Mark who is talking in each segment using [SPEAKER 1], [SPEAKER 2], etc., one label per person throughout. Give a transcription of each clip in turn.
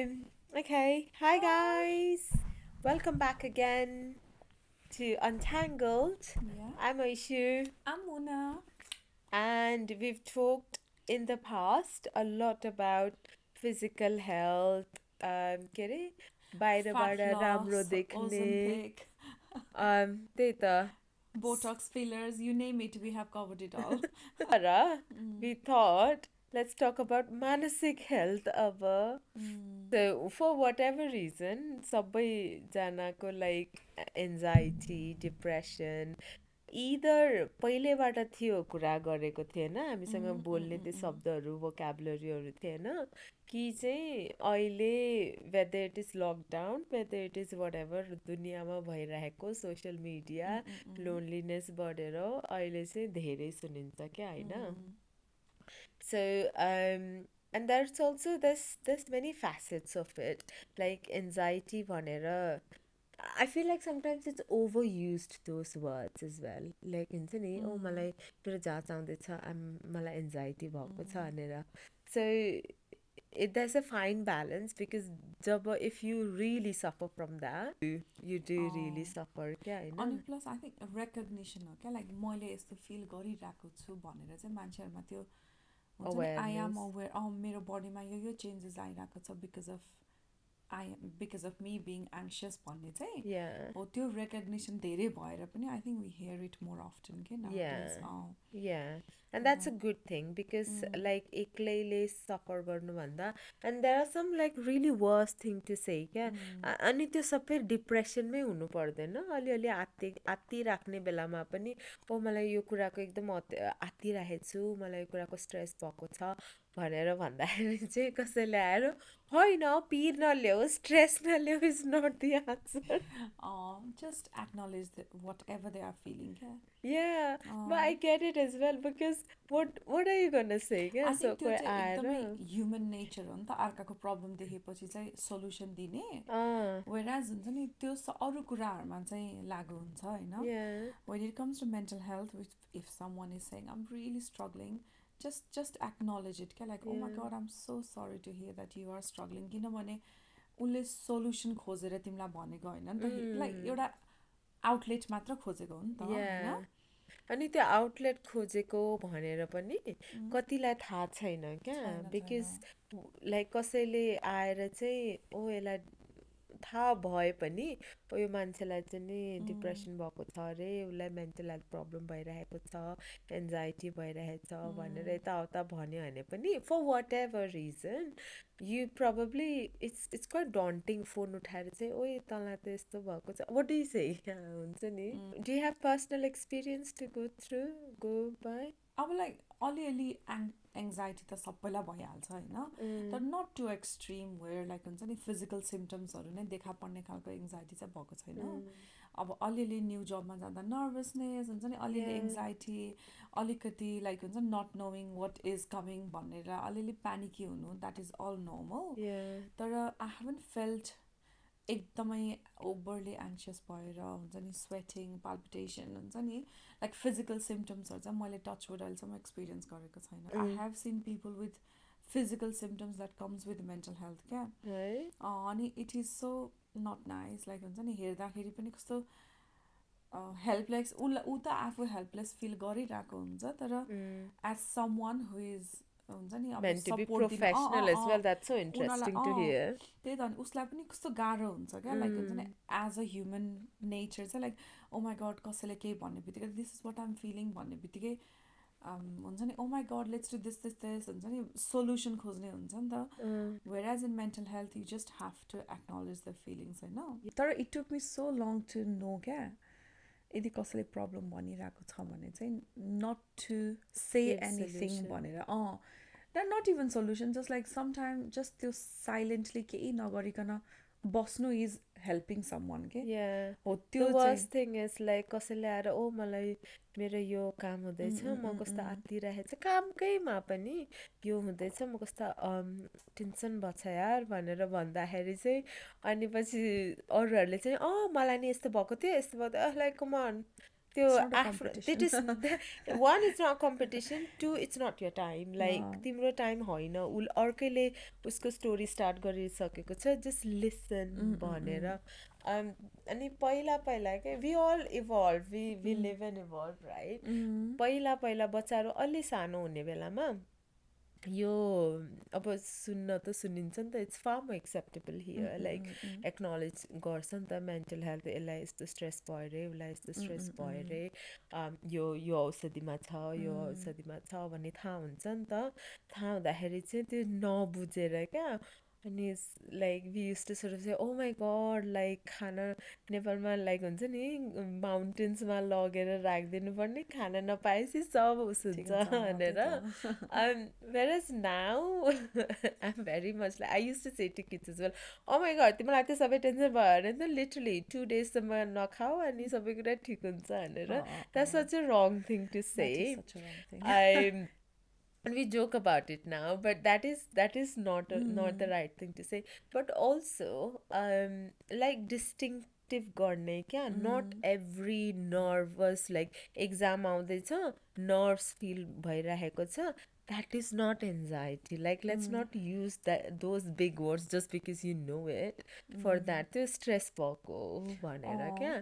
[SPEAKER 1] Okay, hi guys. Welcome back again to Untangled.
[SPEAKER 2] Yeah,
[SPEAKER 1] I'm Aishu,
[SPEAKER 2] I'm Mona.
[SPEAKER 1] and we've talked in the past a lot about physical health. के अरे
[SPEAKER 2] Fat
[SPEAKER 1] बाहिरबाट राम्रो
[SPEAKER 2] loss,
[SPEAKER 1] देख्ने
[SPEAKER 2] Ozempic,
[SPEAKER 1] त्यही त
[SPEAKER 2] Botox fillers, you name it, we have covered it all.
[SPEAKER 1] तर
[SPEAKER 2] Mm,
[SPEAKER 1] we thought let's talk about मानसिक health अब.
[SPEAKER 2] mm,
[SPEAKER 1] So, for whatever reason, सबैजनाको like anxiety, depression, either पहिलेबाट थियो कुरा गरेको थिएन हामीसँग
[SPEAKER 2] mm, mm,
[SPEAKER 1] बोल्ने
[SPEAKER 2] mm,
[SPEAKER 1] त्यो
[SPEAKER 2] mm.
[SPEAKER 1] शब्दहरू vocabularyहरू थिएन कि चाहिँ अहिले whether it is lockdown, whether it is whatever दुनियाँमा भइरहेको सोसियल मिडिया लोनलिनेस बढेर अहिले चाहिँ धेरै सुनिन्छ क्या होइन so and there's also this many facets of it like anxiety भनेर I feel like sometimes it's overused those words as well like हुन्छ नि ओ मलाई मेरो जाँच आउँदैछ मलाई एन्जाइटी भएको छ भनेर so there's a fine balance because job if you really suffer from that you do really suffer क्या
[SPEAKER 2] अनि
[SPEAKER 1] होइन
[SPEAKER 2] प्लस आई थिङ्क रेकग्निसन हो क्या लाइक मैले यस्तो फिल गरिरहेको छु भनेर चाहिँ मान्छेहरूमा त्यो हुन्छ नि आई एम
[SPEAKER 1] awareness
[SPEAKER 2] अवेर मेरो बडीमा यो चेन्जेस आइरहेको छ because of me being anxious भन्ने चाहिँ
[SPEAKER 1] yeah
[SPEAKER 2] हो त्यो रेकग्निसन धेरै भएर पनि I think we hear it more often के now
[SPEAKER 1] Yeah,
[SPEAKER 2] days
[SPEAKER 1] yeah. And that's a
[SPEAKER 2] तर
[SPEAKER 1] good thing because like एक्लैले suffer गर्नुभन्दा and there are some like really worse thing to say क्या अनि त्यो सबै डिप्रेसनमै हुनु पर्दैन अलिअलि आत्ति राख्ने बेलामा पनि ओ मलाई यो कुराको एकदम आत्तिराखेको छु मलाई यो कुराको स्ट्रेस भएको छ भनेर भन्दाखेरि चाहिँ कसैले आएर होइन पिर नल्याऊ स्ट्रेस नल्याऊ is not the answer
[SPEAKER 2] just acknowledge whatever they are feeling. Yeah.
[SPEAKER 1] Yeah, but I get it as well because what are you gonna say? Yeah,
[SPEAKER 2] I
[SPEAKER 1] so
[SPEAKER 2] think त्यो
[SPEAKER 1] कोही
[SPEAKER 2] चाहिँ एकदमै
[SPEAKER 1] आएर
[SPEAKER 2] ह्युमन नेचर हो नि त अर्काको प्रब्लम देखेपछि चाहिँ सोल्युसन दिने
[SPEAKER 1] अँ
[SPEAKER 2] वेराज हुन्छ नि त्यो अरू कुराहरूमा चाहिँ लागु हुन्छ होइन
[SPEAKER 1] yeah
[SPEAKER 2] when it comes to mental health if someone is saying I'm really struggling just acknowledge it क्या like oh my
[SPEAKER 1] yeah
[SPEAKER 2] god I'm so sorry to hear that you are struggling किनभने उसले solution खोजेर तिमीलाई भनेको होइन नि त like एउटा आउटलेट मात्र खोजेको हो नि त होइन
[SPEAKER 1] yeah अनि त्यो आउटलेट खोजेको भनेर पनि कतिलाई थाहा छैन क्या
[SPEAKER 2] छैन छैन
[SPEAKER 1] बिकज लाइक कसैले आएर चाहिँ ओ यसलाई थाहा भए पनि ओ यो मान्छेलाई चाहिँ नि डिप्रेसन भएको छ अरे उसलाई मेन्टल हेल्थ प्रब्लम भइरहेको छ एन्जाइटी भइरहेको छ भनेर यताउता भन्यो भने पनि for whatever reason you probably it's quite daunting phone उठाएर चाहिँ ओए तँलाई त यस्तो भएको छ वाट डु से हुन्छ नि do you have personal experience to go through go by
[SPEAKER 2] अब लाइक अलिअलि एङ्जाइटी त सबैलाई भइहाल्छ होइन तर not to extreme where like हुन्छ नि फिजिकल सिम्टम्सहरू नै देखा पर्ने खालको एङ्जाइटी चाहिँ भएको छैन अब अलिअलि न्यू जबमा जाँदा नर्भसनेस हुन्छ नि अलिअलि
[SPEAKER 1] Yeah,
[SPEAKER 2] एङ्जाइटी अलिकति लाइक हुन्छ not knowing what is coming भनेर अलिअलि प्यानिकी हुनु that is all normal
[SPEAKER 1] yeah,
[SPEAKER 2] तर आई हेभन फेल्ट एकदमै ओभरली एङ्सियस भएर हुन्छ नि स्वेटिङ पाल्पिटेसन हुन्छ नि लाइक फिजिकल सिम्टम्सहरू चाहिँ मैले टचवुड अहिलेसम्म एक्सपिरियन्स गरेको छैन I have seen people with physical symptoms that comes with mental health क्या
[SPEAKER 1] है
[SPEAKER 2] अनि it is so not nice like हुन्छ नि हेर्दाखेरि पनि कस्तो हेल्पलेस ऊ त आफू हेल्पलेस फिल गरिरहेको हुन्छ तर as someone who is हुन्छ नि अब
[SPEAKER 1] meant to be
[SPEAKER 2] सपोर्ट दिन
[SPEAKER 1] professional as well. That's so
[SPEAKER 2] उनीहरूलाई
[SPEAKER 1] interesting to hear.
[SPEAKER 2] त्यही त अनि उसलाई पनि कस्तो गाह्रो हुन्छ क्या लाइक हुन्छ नि एज अ ह्युमन नेचर चाहिँ लाइक ओ माई गड कसैले केही भन्ने बित्तिकै this is what I'm feeling भन्ने बित्तिकै हुन्छ नि oh my god let's do this this this हुन्छ नि सोल्युसन खोज्ने हुन्छ नि त whereas in mental health you just have to acknowledge the feelings होइन तर it took me so long to know क्या यदि कसैले प्रब्लम भनिरहेको छ भने चाहिँ not to say
[SPEAKER 1] Give
[SPEAKER 2] anything
[SPEAKER 1] solution.
[SPEAKER 2] भनेर not even solution just like some time just त्यो साइलेन्टली केही नगरिकन बस्नु इज हेल्पिङ सम वान के
[SPEAKER 1] Yeah.
[SPEAKER 2] हो
[SPEAKER 1] The
[SPEAKER 2] त्यो चाहिँ
[SPEAKER 1] worst thing is like कसैले आएर ओ मलाई मेरो यो काम हुँदैछ म कस्तो आत्तिरहेको छ कामकैमा पनि यो हुँदैछ म कस्तो टेन्सन भएको छ यार भनेर भन्दाखेरि चाहिँ अनि पछि अरूहरूले चाहिँ मलाई नि यस्तो भएको थियो यस्तो भएको थियो लाइक कमान त्यो
[SPEAKER 2] It's not a
[SPEAKER 1] आफ्नो that
[SPEAKER 2] competition.
[SPEAKER 1] Is one is not competition, to it's not your time, like
[SPEAKER 2] No.
[SPEAKER 1] तिम्रो टाइम होइन, अर्कैले उसको स्टोरी स्टार्ट गरिसकेको छ, जस्ट लिसन भनेर। अनि पहिला पहिला के we all evolve, we live and evolve right. पहिला पहिला बच्चाहरू अलि सानो हुने बेलामा यो अब सुन्न त सुनिन्छ नि त, it's far more acceptable here, like acknowledge गर्छ नि त मेन्टल हेल्थ, यसलाई यस्तो स्ट्रेस भयो अरे, उसलाई यस्तो स्ट्रेस भयो अरे, यो औषधिमा छ, यो औषधिमा छ भन्ने थाहा हुन्छ नि त। थाहा हुँदाखेरि चाहिँ त्यो नबुझेर क्या, अनि लाइक वी युज टु सोच चाहिँ ओ माई गड, लाइक खाना नेपालमा लाइक हुन्छ नि माउन्टेन्समा लगेर राखिदिनु पर्ने, खाना नपाएपछि सब उस
[SPEAKER 2] ठिक
[SPEAKER 1] हुन्छ
[SPEAKER 2] हुन्छ त्यही
[SPEAKER 1] भनेर।
[SPEAKER 2] त।
[SPEAKER 1] Whereas now, I'm very much like, I used to say to kids as well, oh my god, तिमीलाई त्यो सबै टेन्सन भयो भने त लिटरली 2 days सम्म नखाऊ अनि सबै कुरा ठिक हुन्छ भनेर। That's such a wrong thing to say.
[SPEAKER 2] That is such a wrong thing.
[SPEAKER 1] I and we joke about it now, but that is not the right thing to say. But also like distinctive गर्ने क्या, not every nervous like exam आउँदैछ nerves feel भइरहेको छ, that is not anxiety. Like let's not use those big words just because you know it for that. त्यो stress भएको भनेर क्या,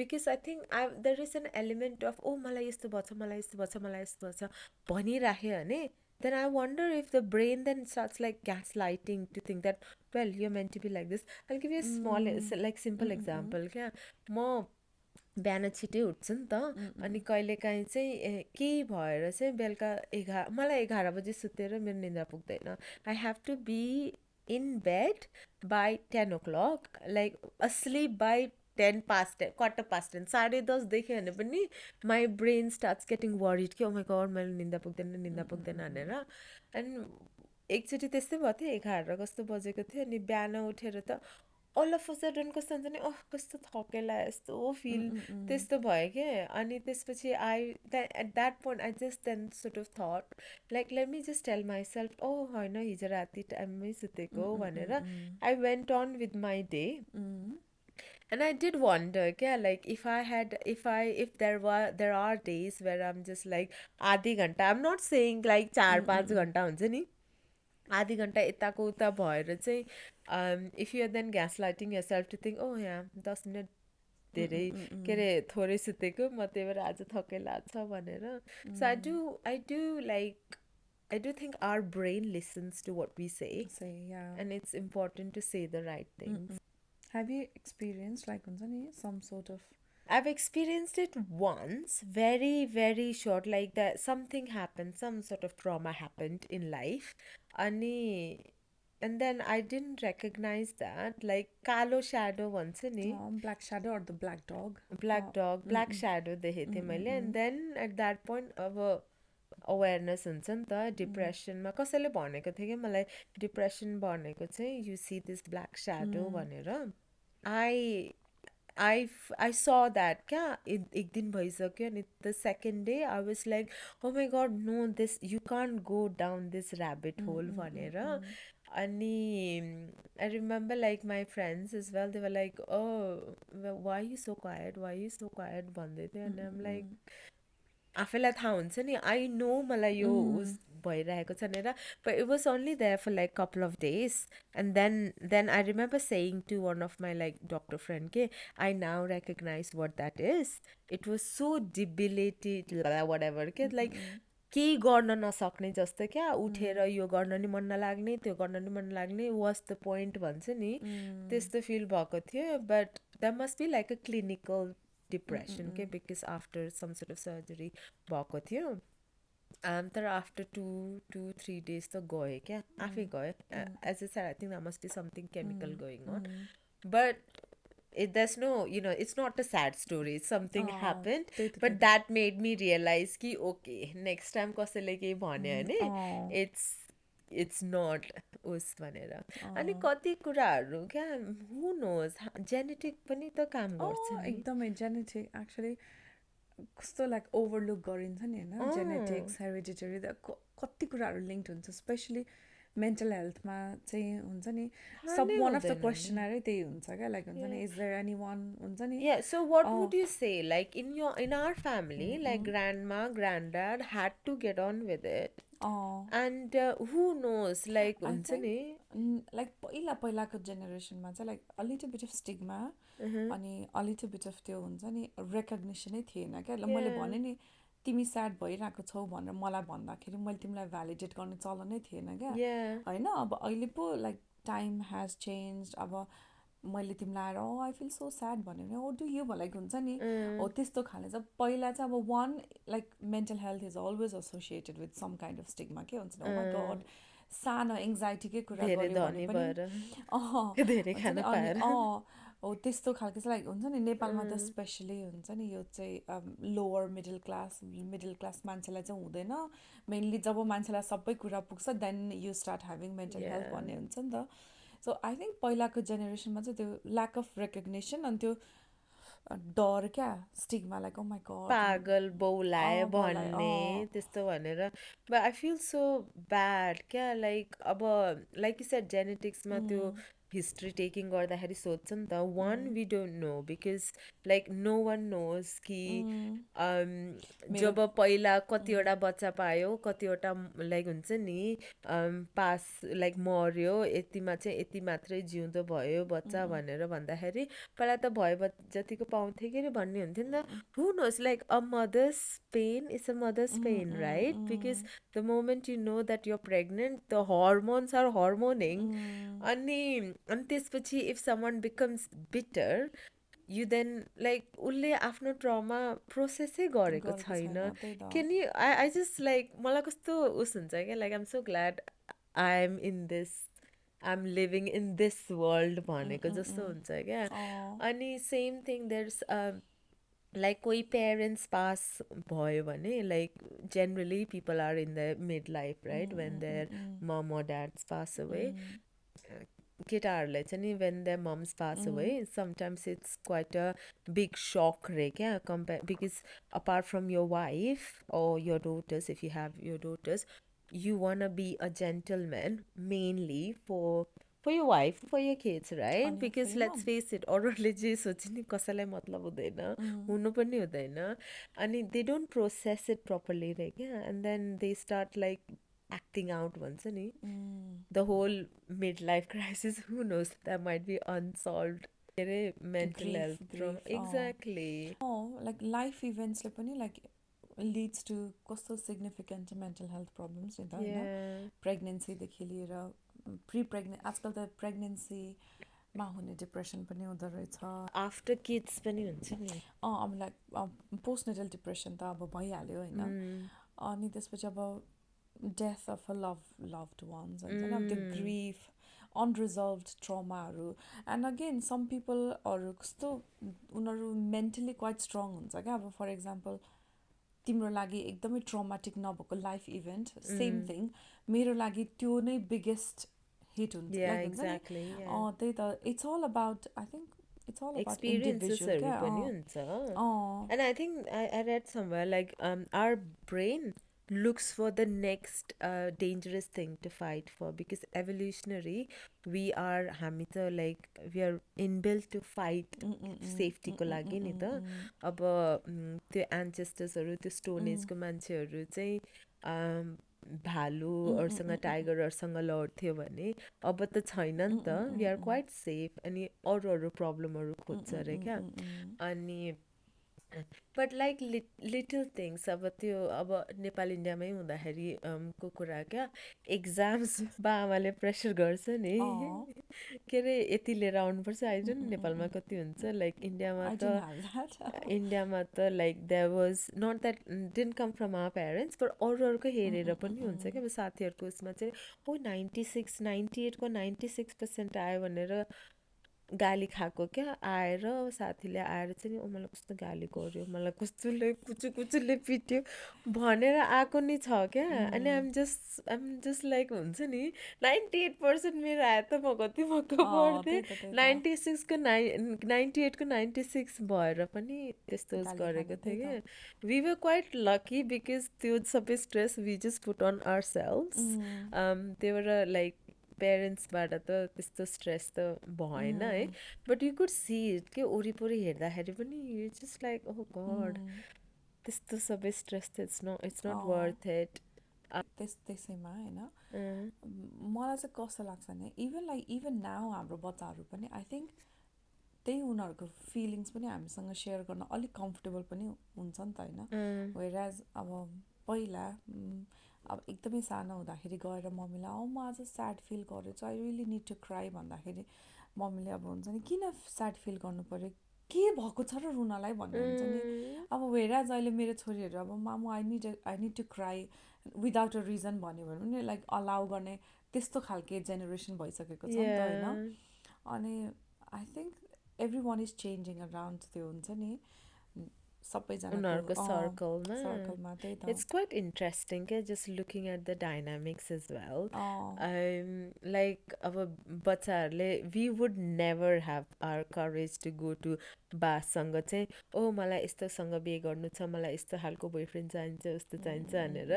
[SPEAKER 1] because I think there is an element of oh मलाई यस्तो भन्छ, मलाई यस्तो भन्छ, मलाई यस्तो भन्छ भनिराख्यो भने, then I wonder if the brain then starts like gaslighting to think that well you're meant to be like this. I'll give you a small like simple example क्या, म बिहान छिटै उठ्छु नि त, अनि कहिलेकाहीँ चाहिँ केही भएर चाहिँ बेलुका मलाई 11 बजी सुतेर मेरो निन्द्रा पुग्दैन, I have to be in bed by 10 o'clock, like asleep by 10 past 10, quarter past 10, 10:30 देख्यो भने पनि my brain starts getting worried कि ओ माई गड मैले निन्दा पुग्दैन भनेर। अनि एकचोटि त्यस्तै भयो थियो, 11 कस्तो बजेको थियो, अनि बिहान उठेर त अल अफ अ सडन कस्तो हुन्छ नि, कस्तो थकेला यस्तो फिल त्यस्तो भयो क्या। अनि त्यसपछि at that point I just then sort of thought like let me just tell myself ओ होइन हिजो राति टाइममै सुतेको भनेर। I went on with my day and I did wonder क्या, like if there are days where I'm just like आधी घन्टा, I'm not saying like 4-5 घन्टा हुन्छ नि, आधी घन्टा यताको उता भएर चाहिँ if you are then gaslighting yourself to think oh yeah 10 minute धेरै के अरे थोरै सुतेको म त्यही भएर आज थकेला छ भनेर। So I do think our brain listens to what we say,
[SPEAKER 2] Yeah.
[SPEAKER 1] and it's important to say the right things.
[SPEAKER 2] Have you experienced like हुन्छ नि some sort of
[SPEAKER 1] I've experienced it once, very, very short, like that something happened, some sort of trauma happened in life. And then I didn't recognize that, like kalo shadow भन्छ नि,
[SPEAKER 2] black shadow or the black dog?
[SPEAKER 1] black shadow देखेको थिएँ मैले। And then at that point अब awareness हुन्छ नि त, डिप्रेसनमा कसैले भनेको थियो कि मलाई डिप्रेसन भनेको चाहिँ you see this black shadow भनेर। I saw that क्या, एक दिन भइसक्यो, अनि the second day I was like oh my god no, this you can't go down this rabbit hole भनेर। अनि I remember like my friends as well, they were like oh why are you so quiet भन्दै थियो। अनि I'm like आफैलाई थाहा हुन्छ नि, I know मलाई यो उस भइरहेको छ भनेर, but it was only there for like couple of days, and then I remember saying to one of my like doctor friend के I now recognize what that is. It was so debilitated whatever के like केही गर्न नसक्ने जस्तो क्या, उठेर यो गर्न नि मन नलाग्ने त्यो गर्न नि मन नलाग्ने वाज द पोइन्ट भन्छ नि, त्यस्तो फिल भएको थियो। But that must be like a clinical depression के, because after some sort of surgery भएको थियो। तर आफ्टर 2-3 days त गयो क्या, आफै गयो। As a I think that must be something chemical going on, but there's no, it's not a sad story, something happened, but that made me realize कि okay next time कसैले केही भन्यो भने it's not उस भनेर। अनि कति कुराहरू क्या who knows, जेनेटिक पनि त काम गर्छ नि।
[SPEAKER 2] एकदमै जेनेटिक एक्चुली कस्तो लाइक ओभरलुक गरिन्छ नि होइन, जेनेटिक्स हेरिडिटरी कति कुराहरू लिङ्क्ड हुन्छ, स्पेसली मेन्टल हेल्थमा चाहिँ हुन्छ नि सब
[SPEAKER 1] खानै
[SPEAKER 2] वान अफ द
[SPEAKER 1] हुँदैन नि
[SPEAKER 2] क्वेसनरै त्यही हुन्छ क्या लाइक हुन्छ नि इज देयर एनी वान हुन्छ नि
[SPEAKER 1] Yeah, so what
[SPEAKER 2] अँ
[SPEAKER 1] would you say? Like in our family, like grandma, granddad had to get on with it.
[SPEAKER 2] अँ
[SPEAKER 1] And who knows, like
[SPEAKER 2] I
[SPEAKER 1] हुन्छ नि
[SPEAKER 2] थिङ्क लाइक पहिलाको जेनेरेसनमा चाहिँ like a little beet of stigma अनि a little beet of त्यो हुन्छ नि रेकग्निसनै थिएन क्या मैले
[SPEAKER 1] Yeah,
[SPEAKER 2] भने नि तिमी स्याड भइरहेको छौ भनेर मलाई भन्दाखेरि मैले तिमीलाई भ्यालिडेट गर्ने चलनै थिएन क्या
[SPEAKER 1] yeah.
[SPEAKER 2] होइन अब अहिले पो लाइक टाइम हेज चेन्ज अब मैले तिमीलाई आएर आई फिल सो स्याड भन्यो भने ओ डु यु भनेको हुन्छ नि हो
[SPEAKER 1] Mm,
[SPEAKER 2] त्यस्तो खाले चाहिँ पहिला चाहिँ अब one like mental health is always associated with some kind of stigma के हुन्छ नि ओ माई गड सानो एङ्जाइटीकै कुरा
[SPEAKER 1] धेरै
[SPEAKER 2] गऱ्यो भने
[SPEAKER 1] धनी
[SPEAKER 2] पनि
[SPEAKER 1] भएर धेरै
[SPEAKER 2] हुन्छ नि
[SPEAKER 1] खान
[SPEAKER 2] अनि
[SPEAKER 1] पाएर
[SPEAKER 2] हो त्यस्तो खालको चाहिँ लाइक हुन्छ नि नेपालमा त
[SPEAKER 1] Mm,
[SPEAKER 2] स्पेसली हुन्छ नि यो चाहिँ लोवर मिडल क्लास मान्छेलाई चाहिँ हुँदैन मेनली जब मान्छेलाई सबै कुरा पुग्छ then you start having mental health
[SPEAKER 1] yeah.
[SPEAKER 2] भन्ने हुन्छ नि त सो आई थिङ्क पहिलाको जेनेरेसनमा चाहिँ त्यो ल्याक अफ रेकग्नेसन अनि त्यो डर क्या stigma like oh my God
[SPEAKER 1] पागल बौलाए
[SPEAKER 2] मलाई
[SPEAKER 1] भन्ने त्यस्तो भनेर but I feel so bad क्या लाइक अब लाइक यु सेड जेनेटिक्समा त्यो हिस्ट्री टेकिङ गर्दाखेरि सोध्छ नि त one we don't know because like no one knows कि
[SPEAKER 2] मेरो
[SPEAKER 1] जब पहिला कतिवटा बच्चा पायो कतिवटा लाइक हुन्छ नि पास लाइक मर्यो यतिमा चाहिँ यति मात्रै जिउँदो भयो बच्चा भनेर भन्दाखेरि पहिला त भयो जतिको पाउँथ्यो कि भन्ने हुन्थ्यो नि त who knows like a mother's pain is a mother's pain right because the moment you know that you're pregnant the hormones are hormoning अनि त्यसपछि if someone becomes bitter you then like उसले आफ्नो ट्रमा प्रोसेसै गरेको
[SPEAKER 2] गरेको
[SPEAKER 1] छैन
[SPEAKER 2] छैन त्यही त
[SPEAKER 1] can you I just like मलाई कस्तो उस हुन्छ क्या like I'm so glad I am in this I am living in this world भनेको जस्तो हुन्छ क्या
[SPEAKER 2] अँ
[SPEAKER 1] अनि सेम थिङ देयर्स लाइक कोही पेरेन्ट्स पास भयो भने like generally people are in their midlife right when their mom or dads pass away केटाहरूलाई चाहिँ नि when their moms pass away sometimes it's quite a big shock रे क्या compare because apart from your wife or your daughters if you have your daughters you wanna be a gentleman mainly for your wife for your kids right
[SPEAKER 2] अनि
[SPEAKER 1] because
[SPEAKER 2] फेरि
[SPEAKER 1] let's face it अरूहरूले जे सोचे नि कसैलाई मतलब हुँदैन हुनु पनि हुँदैन अनि they don't process it properly रे क्या and then they start like acting out भन्छ नि the whole midlife crisis who knows that might be unsolved के अरे mental
[SPEAKER 2] grief
[SPEAKER 1] health trauma
[SPEAKER 2] grief
[SPEAKER 1] exactly
[SPEAKER 2] like life इभेन्ट्सले पनि लाइक लिड्स टु कस्तो significant mental health problems नि त होइन
[SPEAKER 1] yeah
[SPEAKER 2] प्रेग्नेन्सीदेखि लिएर आजकल त प्रेग्नेन्सीमा हुने डिप्रेसन पनि हुँदो रहेछ
[SPEAKER 1] after kids पनि हुन्छ नि
[SPEAKER 2] अब लाइक पोस्टनेटल डिप्रेसन त अब भइहाल्यो होइन अनि त्यसपछि अब डेथ अफ अ लभड वान्स हुन्छ नि अब त्यो ग्रिफ अनरिजल्भ ट्रमाहरू एन्ड अगेन सम पिपलहरू कस्तो उनीहरू मेन्टली क्वाइट स्ट्रङ हुन्छ क्या अब फर इक्जाम्पल तिम्रो लागि एकदमै ट्रमाटिक नभएको लाइफ इभेन्ट सेम थिङ मेरो लागि त्यो नै बिगेस्ट हिट हुन्छ
[SPEAKER 1] yeah
[SPEAKER 2] लाइक हुन्छ नि
[SPEAKER 1] exactly yeah
[SPEAKER 2] त्यही त it's all about I think it's all about individual
[SPEAKER 1] experiences
[SPEAKER 2] क्या
[SPEAKER 1] पनि हुन्छ
[SPEAKER 2] अँ
[SPEAKER 1] and I think I read somewhere like our brain looks for the next dangerous thing to fight for because evolutionary we are हामी त like we are inbuilt to fight safety को लागि नि त अब त्यो एन्सेस्टर्सहरू त्यो स्टोन एजको मान्छेहरू चाहिँ भालुहरूसँग टाइगरहरूसँग लड्थ्यो भने अब त छैन नि त वी आर क्वाइट सेफ अनि अरू अरू प्रब्लमहरू खोज्छ अरे क्या अनि बट लाइक लिटल थिङ्स अब त्यो अब नेपाल इन्डियामै हुँदाखेरि को कुरा क्या एक्जाम्स बा आमाले प्रेसर गर्छ नि के अरे यति लिएर आउनुपर्छ आइज नि नेपालमा कति हुन्छ like
[SPEAKER 2] I didn't have that
[SPEAKER 1] इन्डियामा त like that was not that didn't come from our parents but अरूहरूको हेरेर पनि हुन्छ क्या अब साथीहरूको उसमा चाहिँ ओ 96 98को 96% आयो भनेर गाली खाएको क्या आएर साथीले आएर चाहिँ नि मलाई कस्तो गाली गर्यो मलाई कस्तोले कुचु कुचुले पिट्यो भनेर आएको नि छ क्या अनि आइम जस्ट लाइक हुन्छ नि 98% मेरो आयो त म कति मक्क पढ्थेँ
[SPEAKER 2] त्यही त
[SPEAKER 1] 96को 98को 96 भएर पनि त्यस्तो
[SPEAKER 2] गाली खाने
[SPEAKER 1] गरेको
[SPEAKER 2] त्यही
[SPEAKER 1] थिएँ
[SPEAKER 2] त
[SPEAKER 1] क्या we were quite lucky because त्यो सबै stress we just put on our selves त्यही भएर लाइक पेरेन्ट्सबाट त त्यस्तो स्ट्रेस त भएन है but you could see it के वरिपरि हेर्दाखेरि पनि you just like oh God त्यस्तो सबै स्ट्रेस त इट्स नट वर्थ इट
[SPEAKER 2] त्यसैमा होइन मलाई चाहिँ कस्तो लाग्छ भने इभन नाउ हाम्रो बच्चाहरू पनि आई थिङ्क त्यही उनीहरूको फिलिङ्स पनि हामीसँग सेयर गर्न अलिक कम्फर्टेबल पनि हुन्छ नि त होइन वेयरएज अब पहिला अब एकदमै सानो हुँदाखेरि गएर मम्मीलाई म आज स्याड फिल गरेछु I really need to cry भन्दाखेरि मम्मीले अब हुन्छ नि किन स्याड फिल गर्नु पऱ्यो के भएको छ र रुनलाई भन्ने हुन्छ नि अब वेयरएज अहिले मेरो छोरीहरू अब मामु I need to cry without a reason भन्यो भने पनि लाइक अलाउ गर्ने त्यस्तो खालके जेनेरेसन भइसकेको छ नि त होइन अनि I think everyone is changing around त्यो हुन्छ नि सबैजनाको
[SPEAKER 1] उनीहरूको सर्कलमा
[SPEAKER 2] सर्कलमा त्यही त
[SPEAKER 1] इट्स क्वाइट इन्ट्रेस्टिङ क्या just looking at the dynamics as well like अब बच्चाहरूले we would never have our courage to go to बासँग चाहिँ ओ मलाई यस्तोसँग बिहे गर्नु छ मलाई यस्तो खालको बोयफ्रेन्ड चाहिन्छ यस्तो चाहिन्छ भनेर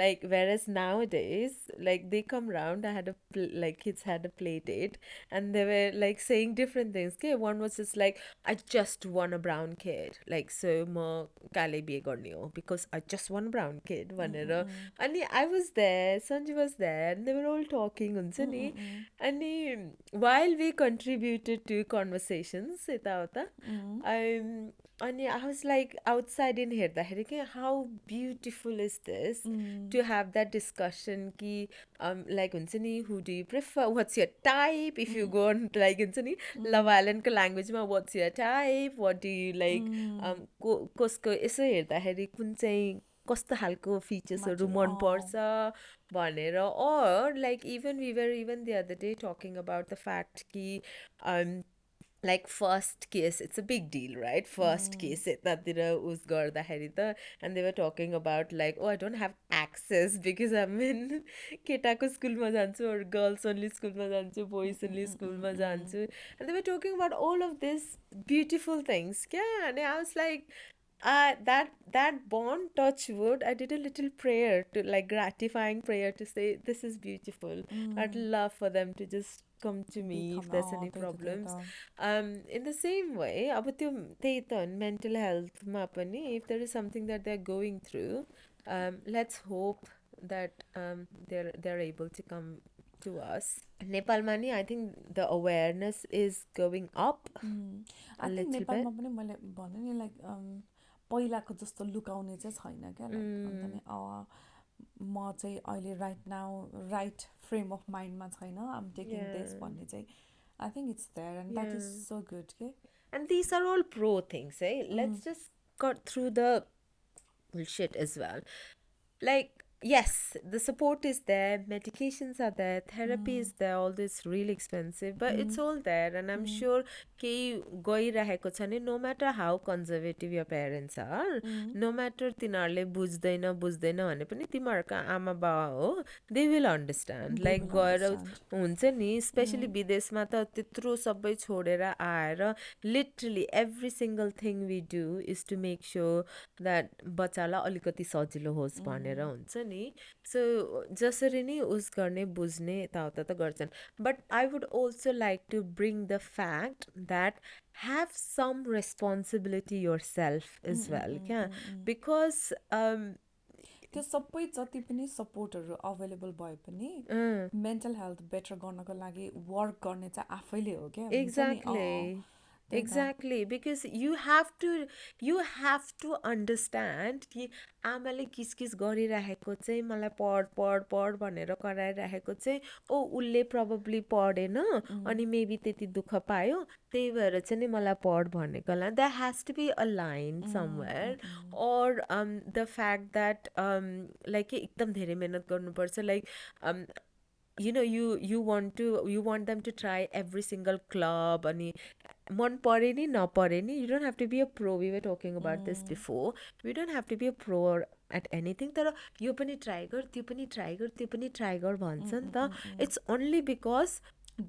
[SPEAKER 1] like whereas nowadays like they come round I had like kids had a play date and they were like saying different things okay one was just like I just want a brown kid like so ma kale bihe गर्ने हो because I just want a brown kid भनेर अनि I was there Sanju was there and they were all talking हुन्छ नि अनि while we contributed to conversations यताउता अनि I was like outside in हेर्दाखेरि के how beautiful is this to have that discussion कि like हुन्छ नि who do you prefer what's your type if you go on like हुन्छ नि Love Island को language मा what's your type what do you like कसको यसो हेर्दाखेरि कुन चाहिँ कस्तो खालको फिचर्सहरू मनपर्छ भनेर or like even we were even the other day talking about the fact कि like first kiss it's a big deal right first kiss यतातिर उस गर्दाखेरि त and they were talking about like oh I don't have access because I'm in केटाको स्कुलमा जान्छु or girls only स्कुलमा जान्छु boys only स्कुलमा जान्छु and they were talking about all of these beautiful things yeah and I was like that bond touch wood I did a little prayer to like gratifying prayer to say this is beautiful I'd love for them to just come to me if there's any problems in the same way अब त्यो त्यही त mental health मा पनि if there is something that they're going through let's hope that they're able to come to us नेपालमा नि I think the awareness is going up a
[SPEAKER 2] I think
[SPEAKER 1] little
[SPEAKER 2] नेपालमा
[SPEAKER 1] bit
[SPEAKER 2] पनि मैले भने नि like पहिलाको जस्तो लुकाउने चाहिँ छैन क्या लाइक अन्त नि म चाहिँ अहिले right now right frame of माइन्डमा छैन आम टेकिङ दिस भन्ने चाहिँ I think it's there and that is so good के
[SPEAKER 1] and these are all pro things eh let's just cut through the bullshit as well like yes the support is there medications are there therapy is there all this really expensive but it's all there and I'm sure केही गइरहेको छ नि no matter how conservative your parents are no matter तिनीहरूले बुझ्दैन भने पनि तिमीहरूका आमा बाबा हो they will understand like गएर हुन्छ नि स्पेसली विदेशमा त त्यत्रो सबै छोडेर आएर literally every single thing we do is to make sure that बच्चालाई अलिकति सजिलो होस् भनेर हुन्छ नि सो जसरी नै उस गर्ने बुझ्ने यताउता त गर्छन् but I would also like to bring the fact that have some responsibility yourself as well क्या because
[SPEAKER 2] त्यो सबै जति पनि सपोर्टहरू अभाइलेबल भए पनि मेन्टल हेल्थ बेटर गर्नको लागि वर्क गर्ने चाहिँ आफैले हो क्या
[SPEAKER 1] exactly because you have to understand कि आमाले किस गरिरहेको चाहिँ मलाई पढ भनेर कराइरहेको चाहिँ ओ उसले probably पढेन अनि मेबी त्यति दुःख पायो त्यही भएर चाहिँ नि मलाई पढ भनेको लागि there has to be a line somewhere or the fact that like एकदम धेरै मेहनत गर्नुपर्छ like you want them to try every single club अनि मन परे नि नपरे नि you don't have to be a pro. We were talking about this before. We don't have to be a pro at anything. तर यो पनि try गर त्यो पनि ट्राई गर त्यो पनि ट्राई गर भन्छ नि त. It's only because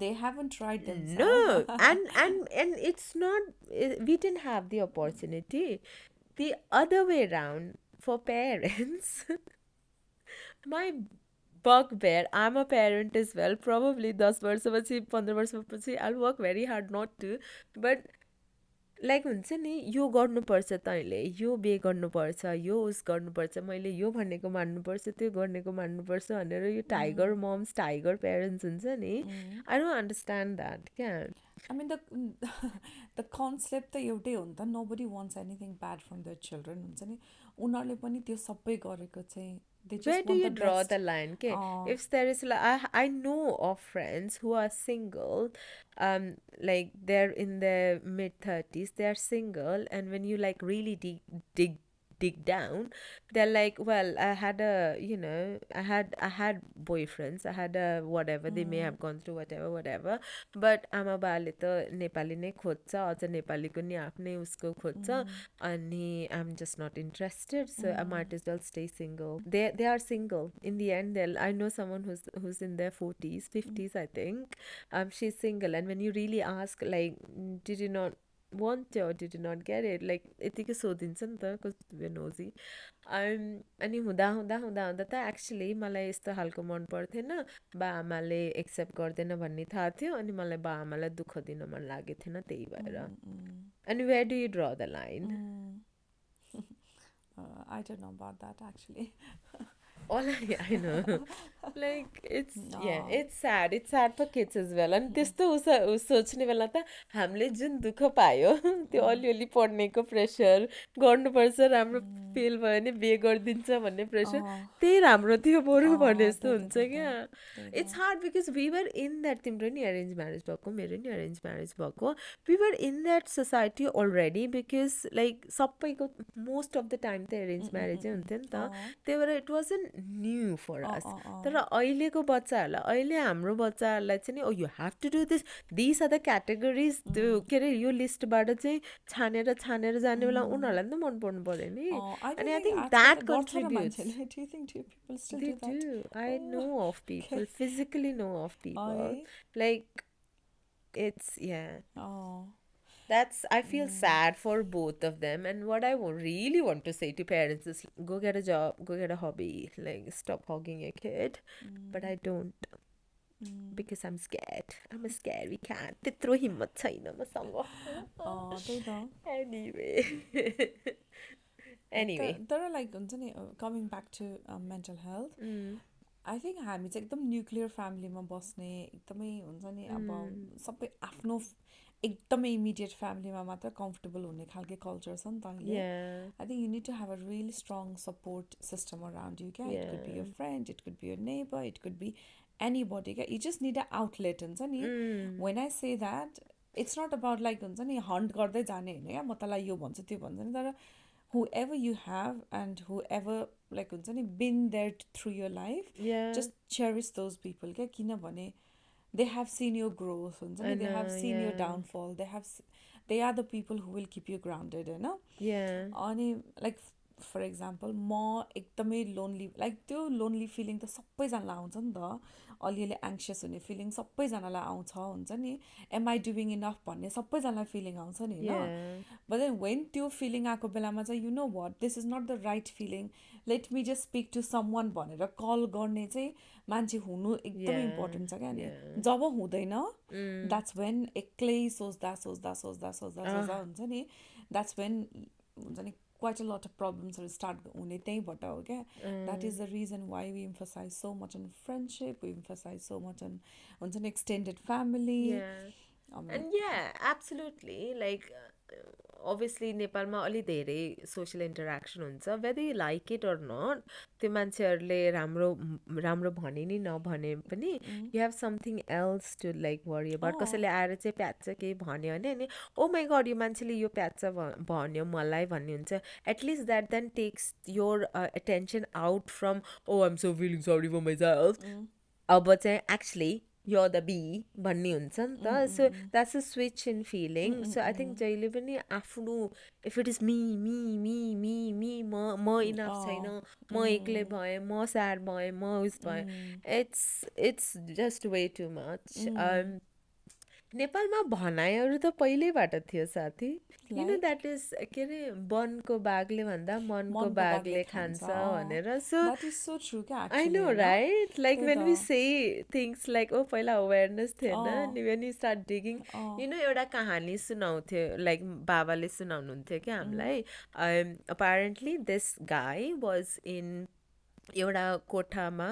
[SPEAKER 2] they haven't tried themselves.
[SPEAKER 1] no, and it's not, we didn't have the opportunity. The other way around for parents. My bugbear, I'm a parent as well. Probably 10 वर्षपछि 15 वर्षपछि I'll work very hard not to. But like हुन्छ नि यो गर्नुपर्छ तैँले यो बे गर्नुपर्छ यो उस गर्नुपर्छ मैले यो भनेको मान्नुपर्छ त्यो भनेको मान्नुपर्छ भनेर यो टाइगर मम्स टाइगर पेरेन्ट्स हुन्छ नि आई डोन्ट अन्डरस्ट्यान्ड द्याट क्या
[SPEAKER 2] I mean, the concept त एउटै हो नि त. Nobody wants anything bad from their children हुन्छ नि. उनीहरूले पनि त्यो सबै गरेको चाहिँ they
[SPEAKER 1] where
[SPEAKER 2] just
[SPEAKER 1] do
[SPEAKER 2] want
[SPEAKER 1] you
[SPEAKER 2] the
[SPEAKER 1] draw
[SPEAKER 2] best.
[SPEAKER 1] the line okay if there is like I know of friends who are single like they're in their mid 30s they're single and when you like really dig down they're like well I had a I had boyfriends I had a whatever they may have gone through whatever but आमा बाले त नेपाली नै खोज्छ अझ नेपालीको नि आफ्नै उसको खोज्छ अनि I'm just not interested so I might as well stay single they are single in the end they'll I know someone who's in their 40s 50s I think she's single and when you really ask like did you not want it or did you not get it like यतिकै सोधिन्छ नि त कस्तो nosy अनि हुँदा हुँदा हुँदा हुँदा त एक्चुली मलाई यस्तो खालको मन पर्थेन बा आमाले एक्सेप्ट गर्दैन भन्ने थाहा थियो अनि मलाई बा आमालाई दुःख दिन मन लागेको थिएन त्यही भएर अनि where do you draw the line
[SPEAKER 2] I don't know about that actually.
[SPEAKER 1] all I know like it's sad for kids as well अनि त्यस्तो सोच्ने बेला त हामीले जुन दुःख पायो त्यो अलिअलि पढ्नेको प्रेसर गर्नुपर्छ राम्रो फेल भयो भने बे गरिदिन्छ भन्ने प्रेसर त्यही राम्रो थियो बरु भने जस्तो हुन्छ क्या it's hard because we were in that तिम्रो नि एरेन्ज म्यारेज भएको मेरो नि एरेन्ज म्यारेज भएको we were in that society already because like सबैको मोस्ट अफ द टाइम त एरेन्ज म्यारेजै हुन्थ्यो नि त त्यही भएर it was new for us तर अहिलेको बच्चाहरूलाई अहिले हाम्रो बच्चाहरूलाई चाहिँ नि oh you have to do this are the categories त्यो के अरे यो लिस्टबाट चाहिँ छानेर जाने बेला उनीहरूलाई नि त मन पर्नु पऱ्यो नि अनि I think that contributes they do I know of people physically know of people like it's that's I feel sad for both of them and what I really want to say to parents is go get a job go get a hobby like stop hogging your kid but I don't because I'm scared I'm a scary cat त्यत्रो हिम्मत छैन मसँग anyway
[SPEAKER 2] तर like हुन्छ नि coming back to mental health I think हामी चाहिँ एकदम न्युक्लियर फ्यामिलीमा बस्ने एकदमै हुन्छ नि अब सबै आफ्नो एकदमै इमिडिएट फ्यामिलीमा मात्र कम्फर्टेबल हुने खालको कल्चर छ नि त अहिले I think you need to have a really strong support system around you क्या it could be your friend it could be your neighbour it could be anybody क्या you just need a outlet हुन्छ नि when I say that it's not about like हुन्छ नि hunt गर्दै जाने होइन क्या म तँलाई यो भन्छु त्यो भन्छ नि तर whoever you have and whoever like हुन्छ नि been there through your life just cherish those people क्या किनभने they have seen your growth हुन्छ नि they have seen your downfall they are the people who will keep you grounded होइन अनि like for example म एकदमै lonely like त्यो lonely feeling त सबैजनालाई आउँछ नि त अलिअलि एङ्सियस हुने फिलिङ सबैजनालाई आउँछ हुन्छ नि एम आई डुइङ इनफ भन्ने सबैजनालाई फिलिङ आउँछ नि होइन बट देन वेन त्यो फिलिङ आएको बेलामा चाहिँ you know what this is not the right feeling let me just speak to someone भनेर कल गर्ने चाहिँ मान्छे हुनु एकदमै इम्पोर्टेन्ट छ क्या नि जब हुँदैन द्याट्स वेन एक्लै सोच्दा हुन्छ नि द्याट्स वेन हुन्छ नि quite a lot of problems will start हुने त्यहीँबाट हो क्या that is the reason why we emphasize so much on friendship we emphasize so much on हुन्छ नि extended family
[SPEAKER 1] and absolutely like obviously नेपालमा अलि धेरै सोसियल इन्टरेक्सन हुन्छ whether you like it or not त्यो मान्छेहरूले राम्रो भने नि नभने पनि you have something else to like worry about कसैले आएर चाहिँ प्याच्छ केही भन्यो भने अनि ओ माई गड यो मान्छेले यो प्याच्छ भन्यो मलाई भन्ने हुन्छ at least that then takes your attention out from oh I'm so feeling sorry for myself अब चाहिँ एक्चुली you're the bee भन्ने हुन्छ नि त so that's a switch in feeling so I think जहिले पनि आफ्नो if it is me me me me me म इनफ छैन म एक्लै भएँ म स्याड भएँ म उस भएँ it's just way too much नेपालमा भनाइहरू त पहिल्यैबाट थियो साथी you know
[SPEAKER 2] like
[SPEAKER 1] that is के अरे वनको बाघले भन्दा मनको
[SPEAKER 2] मनको बाघले
[SPEAKER 1] बाघले
[SPEAKER 2] खान्छ
[SPEAKER 1] खान्छ भनेर so
[SPEAKER 2] that is so true क्या
[SPEAKER 1] I
[SPEAKER 2] एक्चुली
[SPEAKER 1] know,
[SPEAKER 2] होइन
[SPEAKER 1] right? Like
[SPEAKER 2] त्यही
[SPEAKER 1] when we
[SPEAKER 2] त
[SPEAKER 1] say things like, oh, पहिला awareness थिएन
[SPEAKER 2] अँ
[SPEAKER 1] अनि when you start digging,
[SPEAKER 2] अँ
[SPEAKER 1] you know, एउटा कहानी सुनाउँथ्यो like बाबाले सुनाउनुहुन्थ्यो क्या हामीलाई apparently this guy was in एउटा कोठामा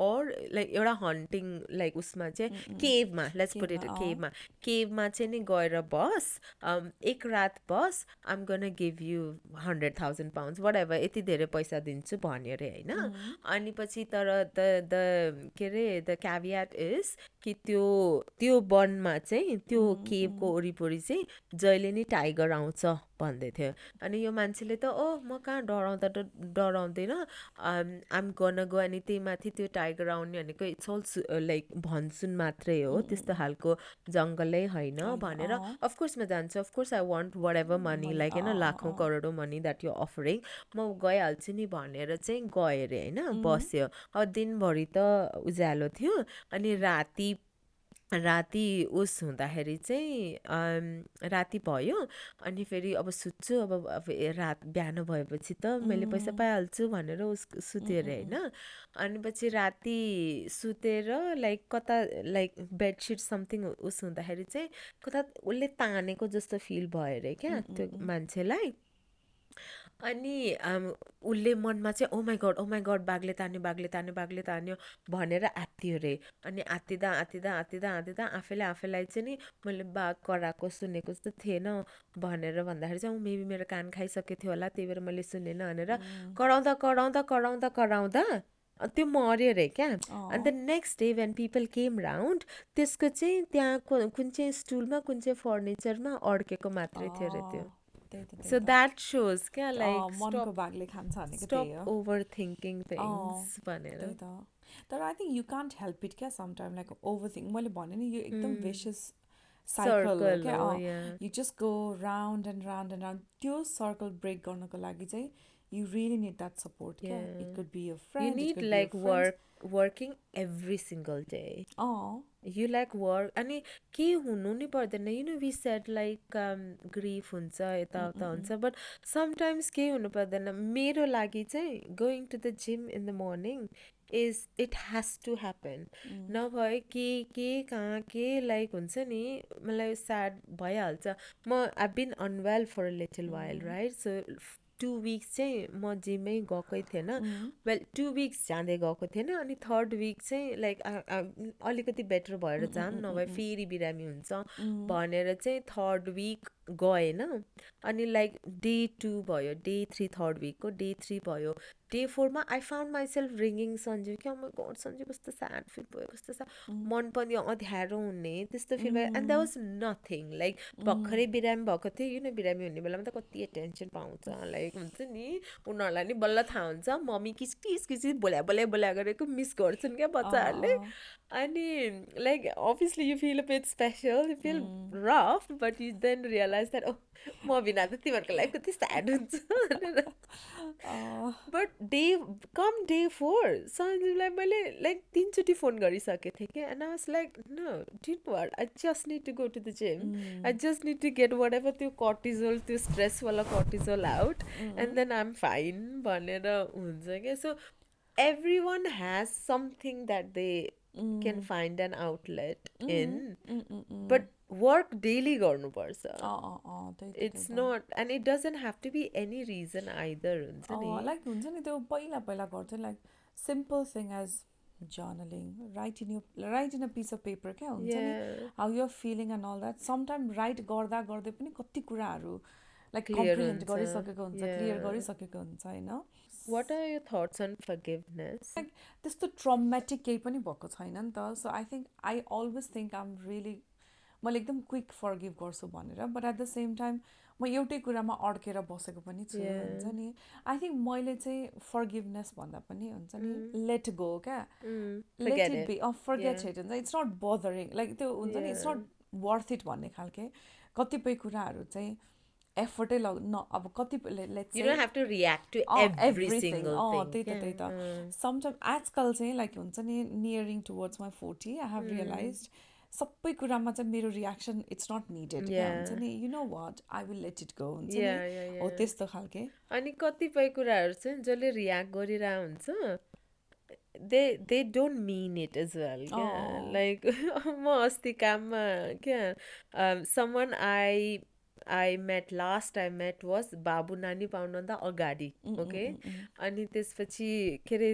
[SPEAKER 1] और लाइक एउटा हन्टिङ लाइक उसमा चाहिँ केभमा लेट्स पुट
[SPEAKER 2] केमा
[SPEAKER 1] इट केभमा चाहिँ नि गएर बस एक रात बस I'm gonna give you 100,000 pounds whatever यति धेरै पैसा दिन्छु भन्यो अरे होइन अनि पछि तर द के अरे द क्याभियाट इज कि त्यो वनमा चाहिँ त्यो केभको वरिपरि चाहिँ जहिले नि टाइगर आउँछ भन्दै थियो अनि यो मान्छेले त म कहाँ डराउँदैन आम गन गो अनि त्यही माथि त्यो टाइगर आउने भनेको इट्स अल लाइक भनसुन मात्रै हो त्यस्तो खालको जङ्गलै होइन भनेर अफकोर्स म जान्छु of course I want whatever money
[SPEAKER 2] money
[SPEAKER 1] like होइन लाखौँ करोडौँ मनी द्याट यु अफरिङ म गइहाल्छु नि भनेर चाहिँ गएँ अरे होइन बस्यो अब दिनभरि त उज्यालो थियो अनि राति उस हुँदाखेरि चाहिँ राति भयो अनि फेरि अब सुत्छु अब रात बिहान भएपछि त मैले पैसा पाइहाल्छु भनेर सुत्यो अरे होइन अनि पछि राति सुतेर लाइक कता लाइक बेडसिट समथिङ उस हुँदाखेरि चाहिँ कता उसले तानेको जस्तो फिल भयो अरे क्या त्यो मान्छेलाई अनि उसले मनमा चाहिँ ओ माई गड बाघले तान्यो भनेर आत्तियो अरे अनि आत्तिँदा आफैलाई चाहिँ नि मैले बाघ कराएको सुनेको जस्तो थिएन भनेर भन्दाखेरि चाहिँ मेबी मेरो कान खाइसकेको थियो होला त्यही भएर मैले सुनेन भनेर कराउँदा त्यो मऱ्यो अरे क्या अन्त next day when people came round त्यसको चाहिँ त्यहाँ कुन चाहिँ स्टुलमा कुन चाहिँ फर्निचरमा अड्केको मात्रै थियो अरे त्यो
[SPEAKER 2] त्यही
[SPEAKER 1] So
[SPEAKER 2] त
[SPEAKER 1] that shows क्या like
[SPEAKER 2] मनको बाघले खान्छ भनेको त्यही
[SPEAKER 1] stop
[SPEAKER 2] हो
[SPEAKER 1] overthinking things भनेर
[SPEAKER 2] त्यही त तर I think you can't help it क्या समटाइम लाइक ओभर थिङ्क मैले भने नि यो एकदम भेसियस साइकल हो
[SPEAKER 1] circle
[SPEAKER 2] क्या
[SPEAKER 1] हो yeah
[SPEAKER 2] you just go round and round त्यो सर्कल ब्रेक गर्नको लागि चाहिँ you really need that support क्या it
[SPEAKER 1] yeah
[SPEAKER 2] could be your
[SPEAKER 1] you
[SPEAKER 2] friend it
[SPEAKER 1] need
[SPEAKER 2] could be your
[SPEAKER 1] like
[SPEAKER 2] friends
[SPEAKER 1] working every single day
[SPEAKER 2] अँ
[SPEAKER 1] you like work अनि के हुनु नि पर्दैन you know we said like grief हुन्छ यताउता हुन्छ but sometimes के हुनु पर्दैन मेरो लागि चाहिँ going to the gym in the morning is it has to happen नभए के कहाँ के लाइक हुन्छ नि मलाई स्याड भइहाल्छ म I been unwell for a little while right so 2 weeks चाहिँ म जिमै गएकै थिएन वेल 2 weeks जाँदै गएको थिएन अनि थर्ड विक चाहिँ लाइक अलिकति बेटर भएर जाम नभए फेरि बिरामी हुन्छ भनेर चाहिँ थर्ड विक गएन अनि लाइक डे 2 भयो डे 3 थर्ड विकको डे 3 भयो डे 4मा I found myself ringing Sanju क्या गड सन्जु कस्तो स्याड फिल भयो कस्तो मन पनि अँध्यारो हुने त्यस्तो फिल भयो and that was nothing like भर्खरै बिरामी भएको थियो यु नो बिरामी हुने बेलामा त कति टेन्सन पाउँछ लाइक हुन्छ नि उनीहरूलाई नि बल्ल थाहा हुन्छ मम्मी किस बोल्या गरेको मिस गर्छन् क्या बच्चाहरूले अनि like obviously you feel a bit special you feel rough but you then realize that म बिना त तिमीहरूको लाइफ कति स्याड हुन्छ भनेर बट डे 4 सन्जुलाई मैले लाइक 3चोटि फोन गरिसकेको थिएँ कि and I was like no didn't word I just need to go to the gym I just need to get whatever त्यो कर्टिजोल त्यो स्ट्रेसवाला cortisol out and then I am fine भनेर हुन्छ क्या so everyone has something that they can find an outlet in but work daily गर्नुपर्छ it's not and it doesn't have to be any reason either हुन्छ नि
[SPEAKER 2] like हुन्छ नि त्यो पहिला गर्थ्यो like simple thing as journaling write in a piece of paper क्या हुन्छ नि
[SPEAKER 1] Yeah,
[SPEAKER 2] how you're feeling and all that sometime write गर्दै पनि कति कुराहरू लाइक
[SPEAKER 1] clear
[SPEAKER 2] कम्प्रिहेन्ड
[SPEAKER 1] हुन्छ
[SPEAKER 2] गरिसकेको हुन्छ क्लियर
[SPEAKER 1] yeah
[SPEAKER 2] गरिसकेको हुन्छ होइन
[SPEAKER 1] what are your thoughts on forgiveness
[SPEAKER 2] like त्यस्तो ट्रमेटिक केही पनि भएको छैन नि त so I think I always think I'm really मैले एकदम क्विक फर्गिभ गर्छु भनेर, but at the same time म एउटै कुरामा अड्केर बसेको पनि छु
[SPEAKER 1] Yeah.
[SPEAKER 2] हुन्छ नि। आई थिङ्क मैले चाहिँ फर्गिभनेस भन्दा पनि हुन्छ नि
[SPEAKER 1] Mm.
[SPEAKER 2] लेट गो क्या, let
[SPEAKER 1] Forget
[SPEAKER 2] it
[SPEAKER 1] it.
[SPEAKER 2] Be, forget
[SPEAKER 1] Yeah.
[SPEAKER 2] It हुन्छ, इट्स नट बदरिङ, लाइक त्यो हुन्छ नि it's
[SPEAKER 1] Yeah.
[SPEAKER 2] Not worth it भन्ने खालके कतिपय कुराहरू चाहिँ एफर्टै न अब कतिपय लेट्स
[SPEAKER 1] You
[SPEAKER 2] चाहिँ
[SPEAKER 1] don't have to react to every
[SPEAKER 2] everything
[SPEAKER 1] single thing.
[SPEAKER 2] त्यही त
[SPEAKER 1] Yeah.
[SPEAKER 2] त्यही त समटाइम आजकल चाहिँ लाइक हुन्छ नि nearing towards my 40 I have
[SPEAKER 1] Mm.
[SPEAKER 2] Realise सबै कुरामा चाहिँ मेरो रियाक्सन इट्स नट निडेड क्या, हुन्छ
[SPEAKER 1] Yeah.
[SPEAKER 2] नि you know what I will let it go हुन्छ नि,
[SPEAKER 1] Yeah, yeah,
[SPEAKER 2] हो
[SPEAKER 1] yeah.
[SPEAKER 2] त्यस्तो खालके।
[SPEAKER 1] अनि कतिपय कुराहरू चाहिँ जसले रियाक्ट गरिरहेको हुन्छ they don't mean it as well, क्या like म अस्ति काममा क्या someone I met last I met was बाबु नानी पाउनुभन्दा अगाडि ओके अनि त्यसपछि के अरे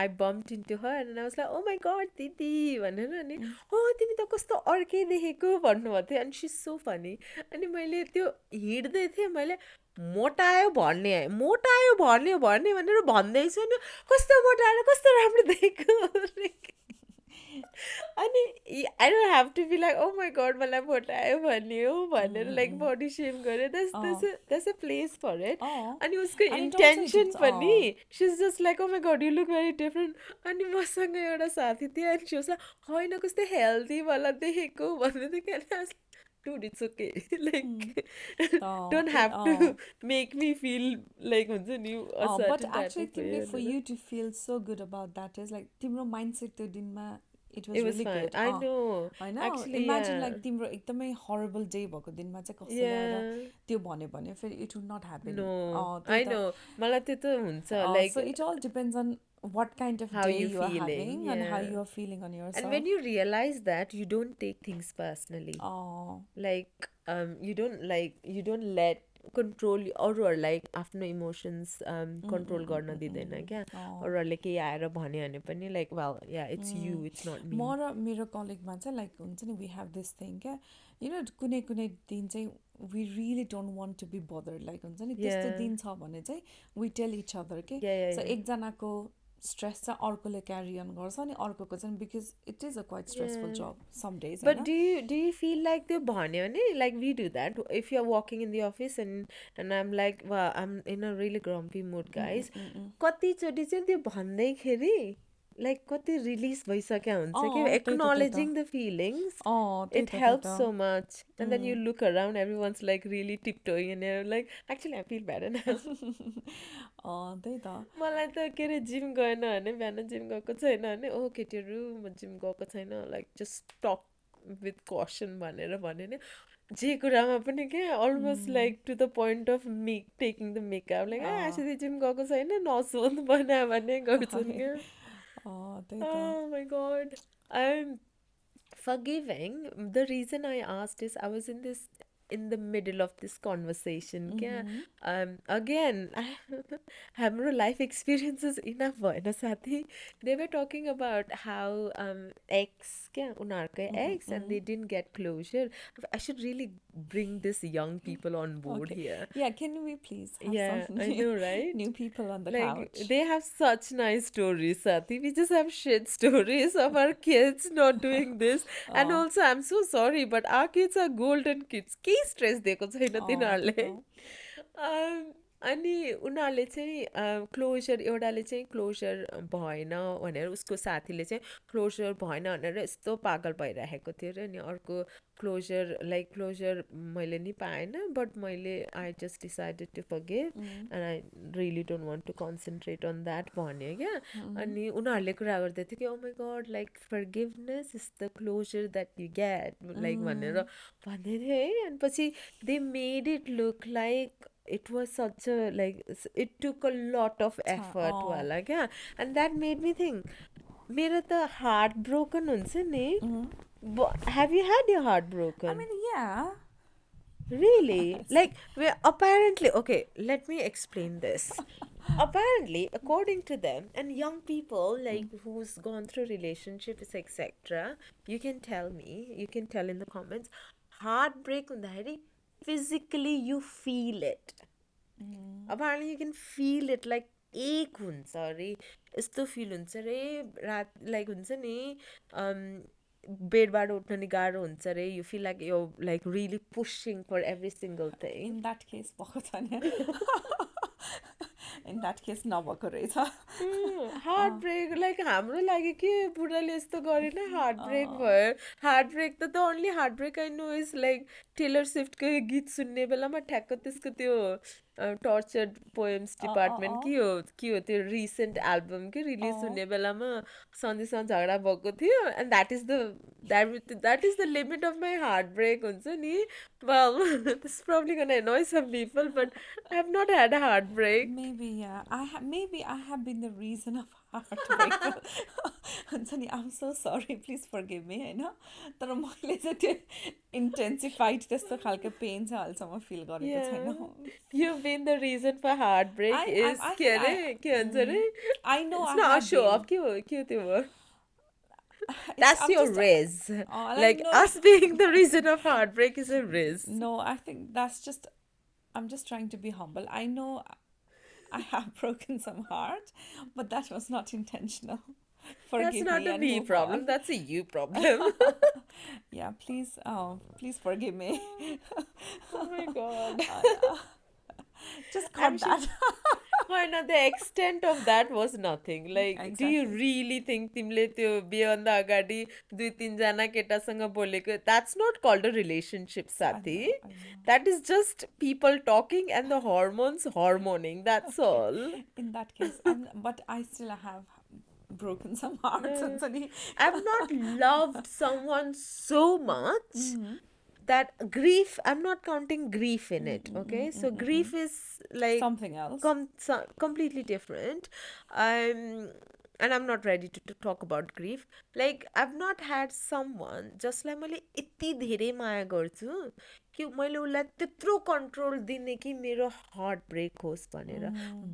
[SPEAKER 1] I bumped into her and I was like oh my god दिदी भनेर अनि तिमी त कस्तो अर्कै देखेको भन्नुभएको थियो अनि she's so funny अनि मैले त्यो हिँड्दै थिएँ मैले मोटायो भन्ने भनेर भन्दैछु नि कस्तो मोटाएर कस्तो राम्रो देखेको अनि I don't have to be like oh my god मलाई मोटायो भन्यो भनेर लाइक बडी सेम गऱ्यो that's a place for it अनि उसको
[SPEAKER 2] and it also it
[SPEAKER 1] intention
[SPEAKER 2] it's
[SPEAKER 1] पनि she is just like oh my god you look very different अनि मसँग एउटा साथी थियो अनि सी वाज लाइक होइन कस्तो हेल्दीवाला देखेको भन्दै थियो क्या dude it's okay like don't have to make me feel like हुन्छ नि a
[SPEAKER 2] but
[SPEAKER 1] certain type
[SPEAKER 2] actually
[SPEAKER 1] of way
[SPEAKER 2] तिमीले फर
[SPEAKER 1] भनेर
[SPEAKER 2] you to feel so good about that is like तिम्रो माइन्ड सेट त्यो दिनमा it was
[SPEAKER 1] it was
[SPEAKER 2] really
[SPEAKER 1] fine
[SPEAKER 2] good
[SPEAKER 1] I know
[SPEAKER 2] होइन
[SPEAKER 1] actually
[SPEAKER 2] imagine like
[SPEAKER 1] yeah
[SPEAKER 2] तिम्रो एकदमै horrible day भएको दिनमा चाहिँ कसैले आएर
[SPEAKER 1] yeah
[SPEAKER 2] त्यो भन्यो भने फेरि it would not happen.
[SPEAKER 1] no
[SPEAKER 2] त्यही
[SPEAKER 1] I
[SPEAKER 2] त
[SPEAKER 1] know मलाई त्यो त हुन्छ
[SPEAKER 2] so
[SPEAKER 1] like
[SPEAKER 2] it all depends on what kind of
[SPEAKER 1] how
[SPEAKER 2] day
[SPEAKER 1] you
[SPEAKER 2] you are
[SPEAKER 1] feeling
[SPEAKER 2] having and how
[SPEAKER 1] yeah
[SPEAKER 2] you are feeling on your
[SPEAKER 1] and when
[SPEAKER 2] self.
[SPEAKER 1] you realize that you don't take things personally like you don't let control अरूहरूलाई आफ्नो emotions control गर्न दिँदैन क्या अरूहरूले केही आएर भन्यो भने पनि like well yeah it's you it's not me
[SPEAKER 2] म र मेरो कलिगमा चाहिँ लाइक हुन्छ नि वी हेभ दिस थिङ क्या यु नो कुनै कुनै दिन चाहिँ we really don't want to be bother like हुन्छ नि त्यस्तो
[SPEAKER 1] yeah
[SPEAKER 2] दिन छ भने चाहिँ वी टेल इच अदर के
[SPEAKER 1] yeah yeah
[SPEAKER 2] सो
[SPEAKER 1] yeah
[SPEAKER 2] एकजनाको स्ट्रेस चाहिँ अर्कोले क्यारी अन गर्छ अनि अर्कोको चाहिँ because it is a quite stressful
[SPEAKER 1] yeah
[SPEAKER 2] जब सम डेज
[SPEAKER 1] but
[SPEAKER 2] होइन।
[SPEAKER 1] do you feel like त्यो भन्यो भने like we do that if you're walking in the office and I'm like wow I'm in a really grumpy mood guys कतिचोटि चाहिँ त्यो भन्दैखेरि like कति release भइसक्यो हुन्छ कि
[SPEAKER 2] त्यही त त्यही त
[SPEAKER 1] acknowledging the feelings
[SPEAKER 2] त्यही
[SPEAKER 1] it
[SPEAKER 2] त त्यही
[SPEAKER 1] helps
[SPEAKER 2] त
[SPEAKER 1] so much and then you look around everyone's like really tiptoeing and you're like actually I feel better now
[SPEAKER 2] त्यही त
[SPEAKER 1] मलाई त के अरे जिम गएन भने बिहान जिम गएको छैन भने ओ केटीहरू म जिम गएको छैन लाइक जस्ट टक विथ कसन भनेर भन्यो नि जे कुरामा पनि क्या almost like to the point of make taking the makeup like आसित जिम गएको छैन नसोध बनायो भने गर्छन् क्या
[SPEAKER 2] त्यही त
[SPEAKER 1] oh my god I'm forgiving the reason I asked is I was in the middle of this conversation क्या again हाम्रो life experiences enough भएन साथी they were talking about how ex क्या उनीहरूकै ex and they didn't get closure I should really bring this young people on board
[SPEAKER 2] Okay.
[SPEAKER 1] here
[SPEAKER 2] Yeah, can we please have
[SPEAKER 1] yeah
[SPEAKER 2] some
[SPEAKER 1] I know right
[SPEAKER 2] new people on the
[SPEAKER 1] like
[SPEAKER 2] couch?
[SPEAKER 1] they have such nice stories Sati we just have shit stories of our kids not doing this and also I'm so sorry but our kids are golden kids के stress दिएको छैन
[SPEAKER 2] त्यही
[SPEAKER 1] तिनीहरूले
[SPEAKER 2] त
[SPEAKER 1] अनि उनीहरूले चाहिँ closure एउटाले चाहिँ क्लोजर भएन भनेर उसको साथीले चाहिँ क्लोजर भएन भनेर यस्तो पागल भइरहेको थियो र अनि अर्को क्लोजर लाइक क्लोजर मैले नि पाएन बट मैले I just decided to forgive and I really don't want to concentrate on that भन्यो क्या अनि उनीहरूले कुरा गर्दै थियो कि oh my god like forgiveness is the closure that you get like भनेर भन्दै थियो है अनि पछि they made it look like it was such a like it took a lot of effort wala kya and that made me think mera ta heart broken huncha ni have you had your heart
[SPEAKER 2] I
[SPEAKER 1] broken
[SPEAKER 2] mean, yeah.
[SPEAKER 1] really like apparently okay let me explain this apparently according to them and young people like who's gone through relationships etc you can tell me you can tell in the comments heartbreak हुँदाखेरि physically you feel it apparently you can feel it like एक हुन्छ अरे यस्तो feel हुन्छ अरे रात like हुन्छ नि बेडबाट उठ्न नि गाह्रो हुन्छ रे you feel like you like really pushing for every single thing
[SPEAKER 2] in that case भएको छैन इन द्याट केस नभएको रहेछ
[SPEAKER 1] हार्ट ब्रेक लाइक हाम्रो लागि के बुढाले यस्तो गरेन हार्ट ब्रेक भयो हार्ट ब्रेक त only heartbreak I know is like Taylor स्विफ्टको गीत सुन्ने बेलामा ठ्याक्क त्यसको त्यो टर्चर्ड पोएम्स डिपार्टमेन्ट के हो त्यो रिसेन्ट एल्बम के रिलिज हुने बेलामा सन्जीसँग झगडा भएको थियो and that is the limit of my heart break हुन्छ नि well this is probably gonna annoy some people but I have not had a heartbreak.
[SPEAKER 2] Maybe, yeah. Maybe I have been the reason of heartbreak. हुन्छ नि I'm so sorry, please forgive me होइन तर मैले चाहिँ त्यो इन्टेन्सिफाइड त्यस्तो खालको pain चाहिँ अहिलेसम्म फिल गरेको छैन
[SPEAKER 1] You've been the reason for heartbreak is के अरे के भन्छ अरे
[SPEAKER 2] I know
[SPEAKER 1] it's
[SPEAKER 2] I
[SPEAKER 1] not a
[SPEAKER 2] have
[SPEAKER 1] show
[SPEAKER 2] been.
[SPEAKER 1] off के हो त्यो word? That's
[SPEAKER 2] I'm
[SPEAKER 1] your
[SPEAKER 2] just
[SPEAKER 1] riz. Like
[SPEAKER 2] no,
[SPEAKER 1] us being the reason of heartbreak is a riz.
[SPEAKER 2] no, I think that's just I'm just trying to be humble. I know I have broken some heart, but that was not intentional. Forgive
[SPEAKER 1] That's not
[SPEAKER 2] me
[SPEAKER 1] a
[SPEAKER 2] and
[SPEAKER 1] me
[SPEAKER 2] move
[SPEAKER 1] problem.
[SPEAKER 2] on.
[SPEAKER 1] That's a you problem.
[SPEAKER 2] Yeah, please forgive me.
[SPEAKER 1] Oh my god.
[SPEAKER 2] Just cut that.
[SPEAKER 1] Why not? The extent of that was nothing. Like, do you
[SPEAKER 2] Exactly.
[SPEAKER 1] really think तिमीले त्यो बिहेभन्दा अगाडि दुई तिनजना केटासँग बोलेको that's not called a relationship,
[SPEAKER 2] I
[SPEAKER 1] साथी.
[SPEAKER 2] know, I know.
[SPEAKER 1] That is just people talking and the hormones hormoning. That's
[SPEAKER 2] Okay.
[SPEAKER 1] all.
[SPEAKER 2] In that case, but I still have broken some hearts.
[SPEAKER 1] Uh,
[SPEAKER 2] Suddenly.
[SPEAKER 1] I've not loved someone so much that grief, I'm not counting grief in it, okay? So grief is like
[SPEAKER 2] Something else.
[SPEAKER 1] completely different. And I'm not ready to talk about grief. Like I've not had someone जसलाई मैले यति धेरै माया गर्छु कि मैले उसलाई त्यत्रो control दिने कि मेरो हार्ट ब्रेक होस् भनेर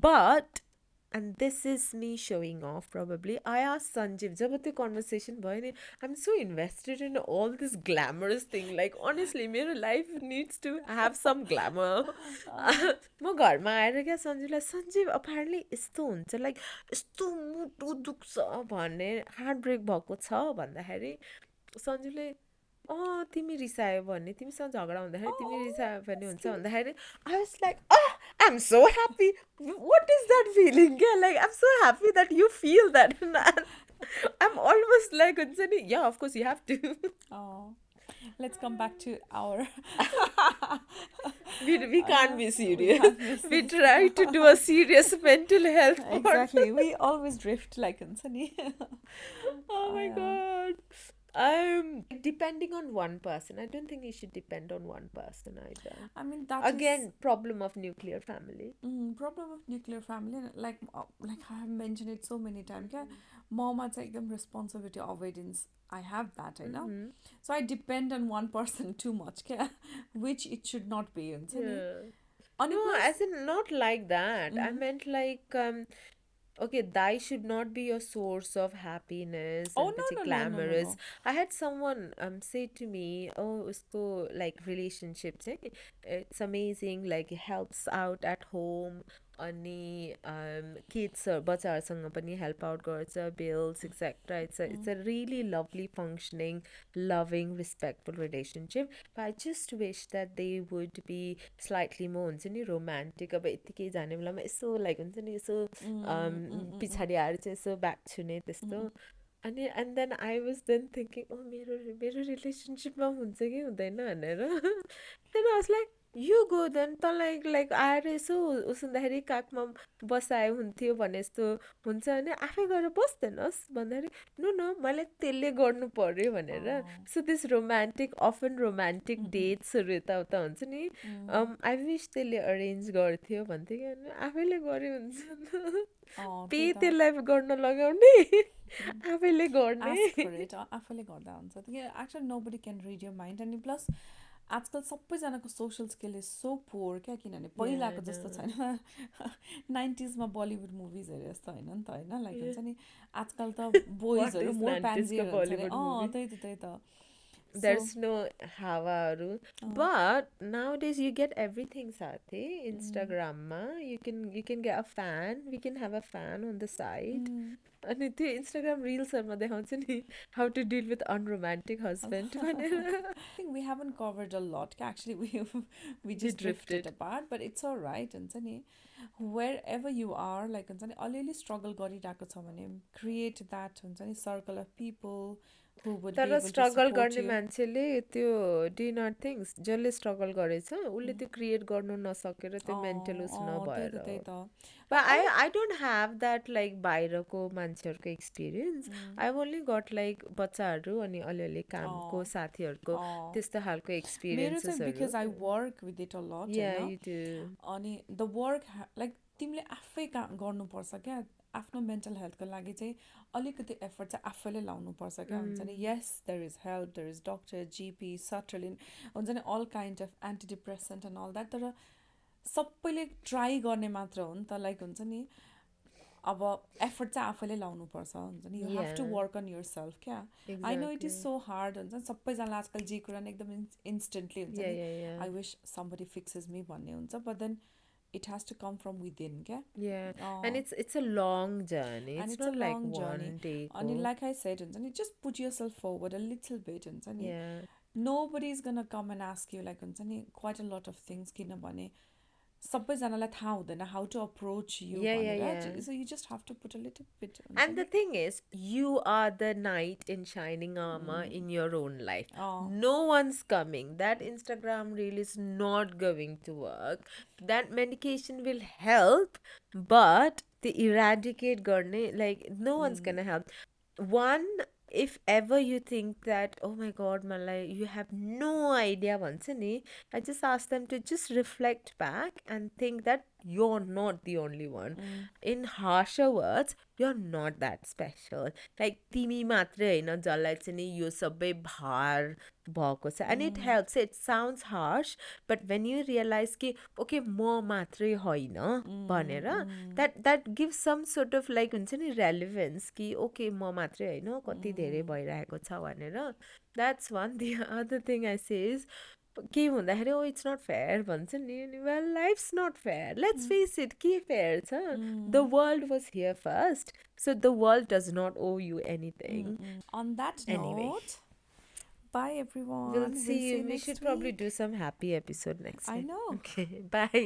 [SPEAKER 1] but and this is me showing off probably I asked Sanjeev जब त्यो conversation भयो नि I'm so invested in all this glamorous thing like honestly मेरो life needs to have some glamour म घरमा आएर क्या सञ्जीवलाई सञ्जीव apparently यस्तो हुन्छ लाइक यस्तो मुटु दुख्छ भन्ने हार्ट ब्रेक भएको छ भन्दाखेरि सञ्जीवले तिमी रिसायो भने तिमीसँग झगडा हुँदाखेरि तिमी रिसायो भने हुन्छ भन्दाखेरि I was like I'm so happy what is that feeling like I'm so happy that you feel that I'm almost like हुन्छ नि yeah of course you have to
[SPEAKER 2] Let's come back to our
[SPEAKER 1] we can't be serious we try to do a serious mental health
[SPEAKER 2] exactly we always drift like Unsani.
[SPEAKER 1] Oh my god depending on one person I don't think you should depend on one person either
[SPEAKER 2] I mean that
[SPEAKER 1] again problem of nuclear family
[SPEAKER 2] problem of nuclear family like I have mentioned it so many times yeah mama चाहिँ एकदम responsibility avoidance I have that I know so I depend on one person too much yeah? Which it should not be
[SPEAKER 1] no as in not like that I meant like okay, that should not be your source of happiness and
[SPEAKER 2] no,
[SPEAKER 1] glamorous. I had someone say to me, oh, usko like relationships, it's amazing, like it helps out at home. अनि kids बच्चाहरूसँग पनि help out गर्छ bills etc. It's a really lovely functioning loving respectful relationship but I just wish that they would be slightly more हुन्छ नि romantic अब यतिकै जाने बेलामा यसो like हुन्छ नि यसो पछाडि आएर चाहिँ यसो ब्याक छुने त्यस्तो अनि and then I was then thinking मेरो रिलेसनसिपमा हुन्छ कि हुँदैन भनेर then I was like you go then त like आएर यसो सुन्दाखेरि काखमा बसाए हुन्थ्यो भने जस्तो हुन्छ भने आफै गएर बस्दैनस् भन्दाखेरि नो मैले त्यसले गर्नु पर्यो भनेर so this romantic often romantic डेट्सहरू यताउता हुन्छ नि आई विश त्यसले अरेन्ज गर्थ्यो भन्थ्यो कि अनि आफैले गरे हुन्छ पे त्यसलाई गर्न लगाउने आफैले गर्ने
[SPEAKER 2] आफैले गर्दा हुन्छ actually nobody can read your mind अनि प्लस आजकल सबैजनाको social skill is so poor क्या किनभने पहिलाको जस्तो छैन 90sमा बलिउड मुभिजहरू जस्तो होइन नि त होइन लाइक हुन्छ नि आजकल त बोइजहरू मोर प्यान्जीहरू हुन्छ अरे त्यही त So,
[SPEAKER 1] there's no hawaहरू.
[SPEAKER 2] uh,
[SPEAKER 1] But nowadays you get everything साथै
[SPEAKER 2] mm,
[SPEAKER 1] इन्स्टाग्राममा you can get a fan, we can have a fan on the side.
[SPEAKER 2] mm.
[SPEAKER 1] अनि त्यो इन्स्टाग्राम रिल्सहरूमा देखाउँछ नि how to deal with unromantic husband भनेर.
[SPEAKER 2] I think we haven't covered a lot. Actually, we
[SPEAKER 1] We
[SPEAKER 2] just drifted
[SPEAKER 1] drifted.
[SPEAKER 2] apart, but it's all right. हुन्छ नि wherever you are, like हुन्छ नि अलिअलि स्ट्रगल गरिरहेको छ भने create that हुन्छ नि circle of people who would be
[SPEAKER 1] तर
[SPEAKER 2] able to
[SPEAKER 1] स्ट्रगल
[SPEAKER 2] support
[SPEAKER 1] गर्ने
[SPEAKER 2] you.
[SPEAKER 1] मान्छेले त्यो डु नट थिङ्स जसले स्ट्रगल गरेछ उसले त्यो क्रिएट गर्नु नसकेर त्यो मेन्टल उस
[SPEAKER 2] त्यही
[SPEAKER 1] नभएर
[SPEAKER 2] त त्यही
[SPEAKER 1] हो.
[SPEAKER 2] त
[SPEAKER 1] But I
[SPEAKER 2] अनि
[SPEAKER 1] I don't have that like बाहिरको मान्छेहरूको experience. I've only got like बच्चाहरू अनि अलिअलि कामको साथीहरूको त्यस्तो खालको
[SPEAKER 2] मेरो चाहिँ
[SPEAKER 1] एक्सपिरियन्सेसहरू.
[SPEAKER 2] Because I work with it a lot
[SPEAKER 1] Yeah,
[SPEAKER 2] होइन
[SPEAKER 1] you do.
[SPEAKER 2] अनि द वर्क लाइक तिमीले आफै काम गर्नुपर्छ क्या आफ्नो मेन्टल हेल्थको लागि चाहिँ अलिकति एफर्ट चाहिँ आफैले लाउनुपर्छ क्या हुन्छ नि yes there is help there is doctor GP सटलिन हुन्छ नि all kind of antidepressant and all that तर सबैले ट्राई गर्ने मात्र हो नि त लाइक हुन्छ नि अब एफर्ट चाहिँ आफैले लाउनुपर्छ हुन्छ नि you have to
[SPEAKER 1] Yeah,
[SPEAKER 2] work on yourself क्या I know it is
[SPEAKER 1] exactly.
[SPEAKER 2] So hard हुन्छ नि सबैजना आजकल जे कुरा नि एकदम इन्स्टेन्टली हुन्छ
[SPEAKER 1] Yeah,
[SPEAKER 2] नि
[SPEAKER 1] yeah, yeah.
[SPEAKER 2] I wish somebody fixes me भन्ने हुन्छ but then it has to come from within क्या
[SPEAKER 1] Yeah, and it's a long journey.
[SPEAKER 2] And
[SPEAKER 1] It's
[SPEAKER 2] it's a
[SPEAKER 1] not like
[SPEAKER 2] long journey
[SPEAKER 1] one day
[SPEAKER 2] अनि
[SPEAKER 1] को.
[SPEAKER 2] Like I said हुन्छ नि just put yourself forward a little bit हुन्छ नि
[SPEAKER 1] Yeah.
[SPEAKER 2] Nobody is gonna come and ask you like हुन्छ नि quite a lot of things किनभने सबैजनालाई थाहा हुँदैन how to approach you
[SPEAKER 1] Yeah, yeah, yeah.
[SPEAKER 2] भनेर so you just have to put a little bit हुन्छ
[SPEAKER 1] And the
[SPEAKER 2] नि
[SPEAKER 1] thing is, you are the knight in shining armor in your own life.
[SPEAKER 2] अँ
[SPEAKER 1] No one's coming. That Instagram reel is not going to work. That medication will help, but the eradicate गर्ने, like, no one's gonna help. One, if ever you think that, oh my god, Malay, you have no idea once, I just ask them to just reflect back and think that you're not the only one. In harsher words, you're not that special. Like तिमी मात्रै होइन जसलाई चाहिँ नि यो सबै भार भएको छ. And it helps. It sounds harsh, but when you realize कि okay म मात्रै होइन भनेर, that gives some sort of like हुन्छ नि relevance कि okay म मात्रै होइन कति धेरै भइरहेको छ भनेर. That's one. The other thing I say is के हुँदाखेरि ओ इट्स नट फेयर भन्छ नि अनि well life's not fair let's face it के फेयर छ the world was here first so the world does not owe you anything
[SPEAKER 2] on that
[SPEAKER 1] anyway
[SPEAKER 2] note bye
[SPEAKER 1] we'll
[SPEAKER 2] everyone
[SPEAKER 1] see
[SPEAKER 2] we'll
[SPEAKER 1] you
[SPEAKER 2] see you
[SPEAKER 1] we should
[SPEAKER 2] next
[SPEAKER 1] probably
[SPEAKER 2] week
[SPEAKER 1] do some happy episode next
[SPEAKER 2] I
[SPEAKER 1] week
[SPEAKER 2] know
[SPEAKER 1] okay bye